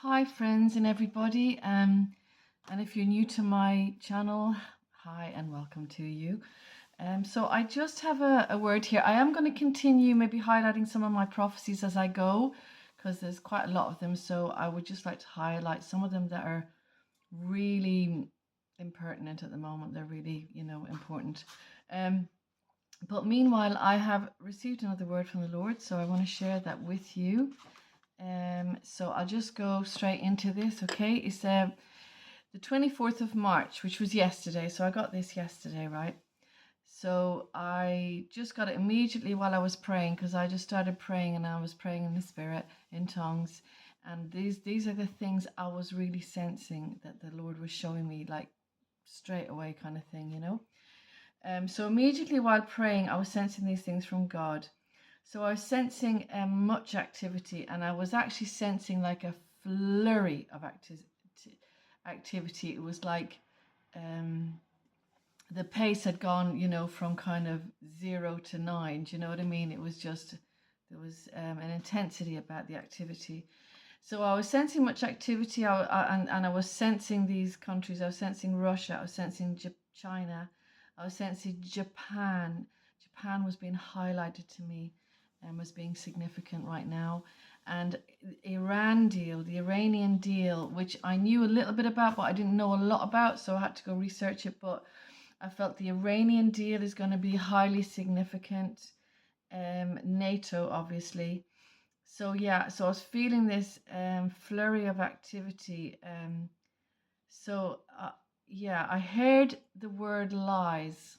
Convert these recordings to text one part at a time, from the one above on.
Hi, friends and everybody. And if you're new to my channel, hi and welcome to you. So I just have a word here. I am going to continue maybe highlighting some of my prophecies as I go, because there's quite a lot of them. So I would just like to highlight some of them that are really impertinent at the moment. They're really, important. But meanwhile, I have received another word from the Lord, so I want to share that with you. So I'll just go straight into this, okay? It's the 24th of March, which was yesterday. So I got this yesterday, right? So I just got it immediately while I was praying, because I just started praying and I was praying in the spirit, in tongues. And these are the things I was really sensing that the Lord was showing me, like straight away kind of thing, So immediately while praying, I was sensing these things from God. So I was sensing much activity, and I was actually sensing like a flurry of activity. It was like the pace had gone, from kind of 0 to 9. Do you know what I mean? It was just, there was an intensity about the activity. So I was sensing much activity, and I was sensing these countries. I was sensing Russia. I was sensing China. I was sensing Japan. Japan was being highlighted to me and was being significant right now. And the Iranian deal, which I knew a little bit about, but I didn't know a lot about, so I had to go research it. But I felt the Iranian deal is going to be highly significant. NATO, obviously. So yeah, so I was feeling this flurry of activity. Yeah, I heard the word lies,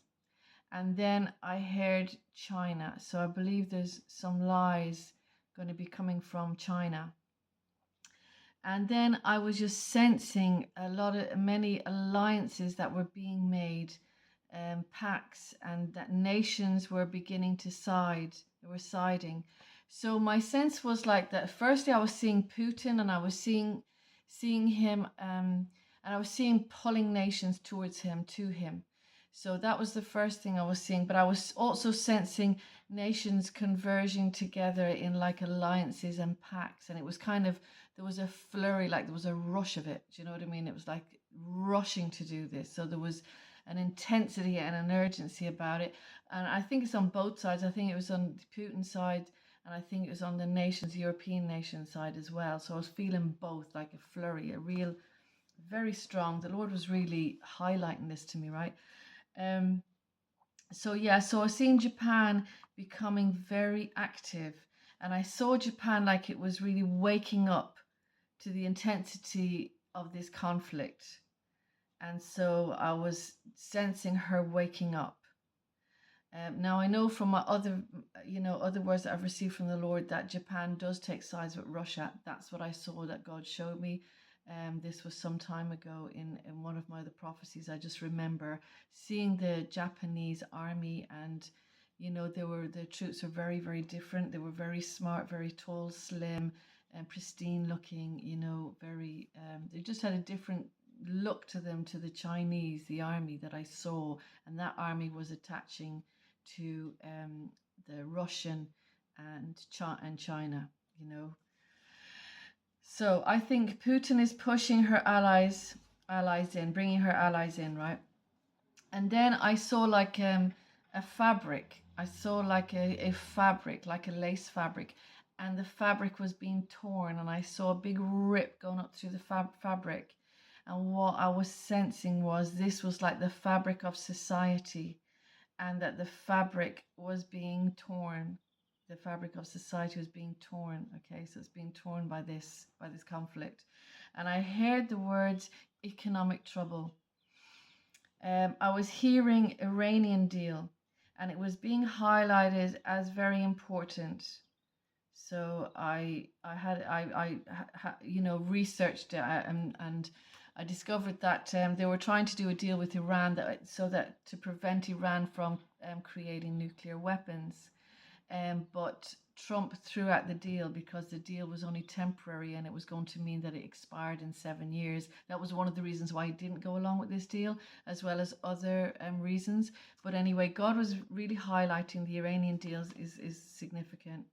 and then I heard China. So I believe there's some lies going to be coming from China. And then I was just sensing many alliances that were being made, pacts, and that nations were beginning to side. They were siding. So my sense was like that. Firstly, I was seeing Putin, and I was seeing him, and I was seeing pulling nations towards him, to him. So that was the first thing I was seeing. But I was also sensing nations converging together in like alliances and pacts, and it was kind of, there was a flurry, like there was a rush of it. Do you know what I mean? It was like rushing to do this. So there was an intensity and an urgency about it. And I think it's on both sides. I think it was on the Putin side, and I think it was on the nations, European nation side as well. So I was feeling both, like a flurry, a real, very strong. The Lord was really highlighting this to me, right? So yeah, so I was seeing Japan becoming very active, and I saw Japan like it was really waking up to the intensity of this conflict. And so I was sensing her waking up. Now I know from my other words that I've received from the Lord, that Japan does take sides with Russia. That's what I saw, that God showed me. This was some time ago in one of my other prophecies. I just remember seeing the Japanese army, and the troops were very, very different. They were very smart, very tall, slim, and pristine looking. Very. They just had a different look to them, to the Chinese, the army that I saw, and that army was attaching to the Russian and China. So I think Putin is pushing her allies in, bringing her allies in, right? And then I saw like a fabric. I saw like a fabric, like a lace fabric, and the fabric was being torn, and I saw a big rip going up through the fabric. And what I was sensing was this was like the fabric of society, and that the fabric was being torn. The fabric of society was being torn. Okay, so it's being torn by this conflict. And I heard the words economic trouble. I was hearing Iranian deal, and it was being highlighted as very important. So I researched it, and I discovered that they were trying to do a deal with Iran, so that to prevent Iran from creating nuclear weapons. But Trump threw out the deal because the deal was only temporary, and it was going to mean that it expired in 7 years. That was one of the reasons why he didn't go along with this deal, as well as other reasons. But anyway, God was really highlighting the Iranian deals is significant.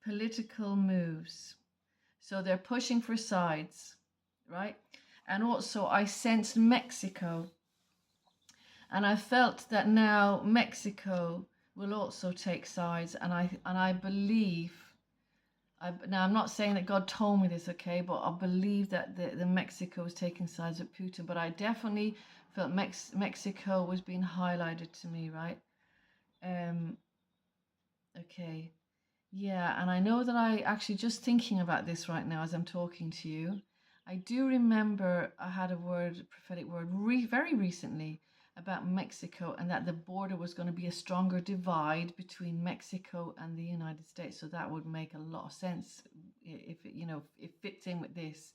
Political moves. So they're pushing for sides, right? And also I sensed Mexico, and I felt that now Mexico will also take sides, and I believe. Now, I'm not saying that God told me this, okay, but I believe that the Mexico was taking sides with Putin, but I definitely felt Mexico was being highlighted to me, right? Um, okay. Yeah, and I know that I actually just thinking about this right now as I'm talking to you. I do remember I had a word, prophetic word, very recently about Mexico, and that the border was going to be a stronger divide between Mexico and the United States. So that would make a lot of sense if it, it fits in with this.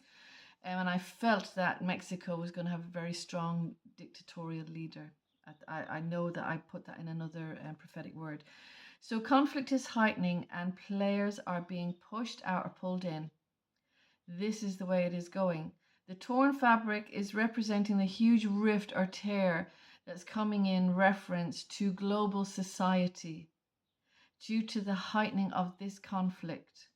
And I felt that Mexico was going to have a very strong dictatorial leader. I know that I put that in another prophetic word. So conflict is heightening and players are being pushed out or pulled in. This is the way it is going. The torn fabric is representing the huge rift or tear that's coming in reference to global society due to the heightening of this conflict.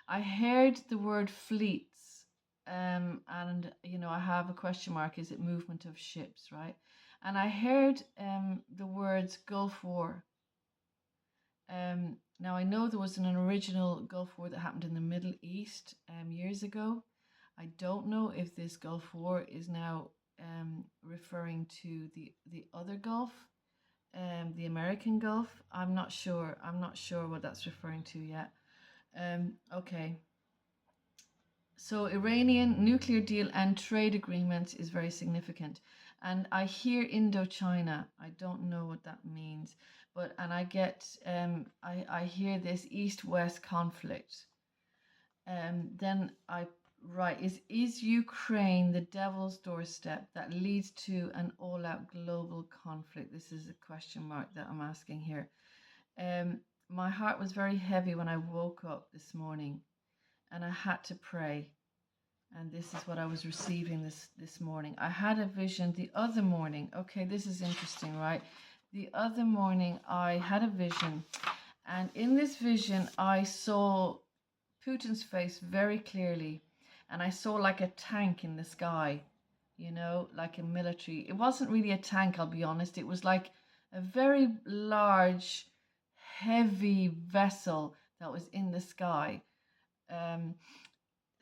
I heard the word fleets, and I have a question mark. Is it movement of ships, right? And I heard the words Gulf War. Now, I know there was an original Gulf War that happened in the Middle East years ago. I don't know if this Gulf War is now referring to the other Gulf, the American Gulf. I'm not sure. I'm not sure what that's referring to yet. Okay. So Iranian nuclear deal and trade agreements is very significant. And I hear Indochina. I don't know what that means, and I get I hear this East-West conflict. Then I right is Ukraine the devil's doorstep that leads to an all-out global conflict? This is a question mark that I'm asking here. My heart was very heavy when I woke up this morning, and I had to pray. And this is what I was receiving this morning. I had a vision the other morning. Okay, this is interesting, right? The other morning I had a vision, and in this vision I saw Putin's face very clearly, and I saw like a tank in the sky, like a military. It wasn't really a tank, I'll be honest. It was like a very large, heavy vessel that was in the sky.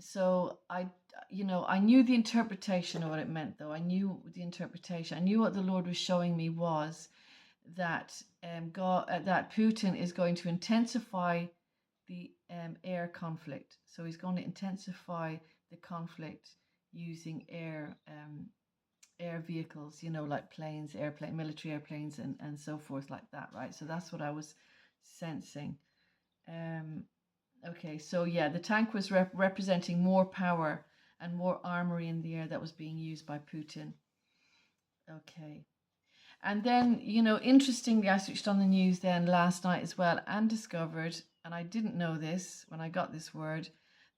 So I knew the interpretation of what it meant, though. I knew the interpretation. I knew what the Lord was showing me was that that Putin is going to intensify the air conflict. So he's going to intensify the conflict using air vehicles, like planes, military airplanes, and so forth, like that, right? So that's what I was sensing. Okay, so yeah, the tank was representing more power and more armory in the air that was being used by Putin. Okay. And then, interestingly, I switched on the news then last night as well and discovered, and I didn't know this when I got this word,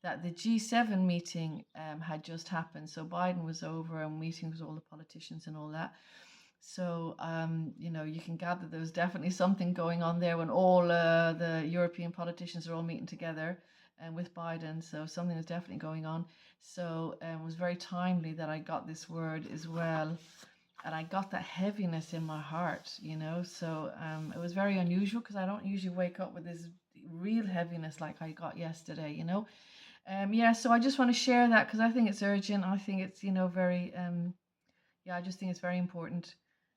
that the G7 meeting had just happened. So Biden was over and meeting with all the politicians and all that. So, you can gather there's definitely something going on there when all the European politicians are all meeting together with Biden. So something is definitely going on. So it was very timely that I got this word as well. And I got that heaviness in my heart, So it was very unusual because I don't usually wake up with this real heaviness like I got yesterday, So I just want to share that because I think it's urgent. I think it's, very, I just think it's very important.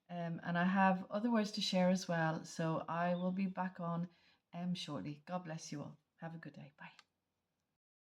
And I have other words to share as well. So I will be back on shortly. God bless you all. Have a good day. Bye.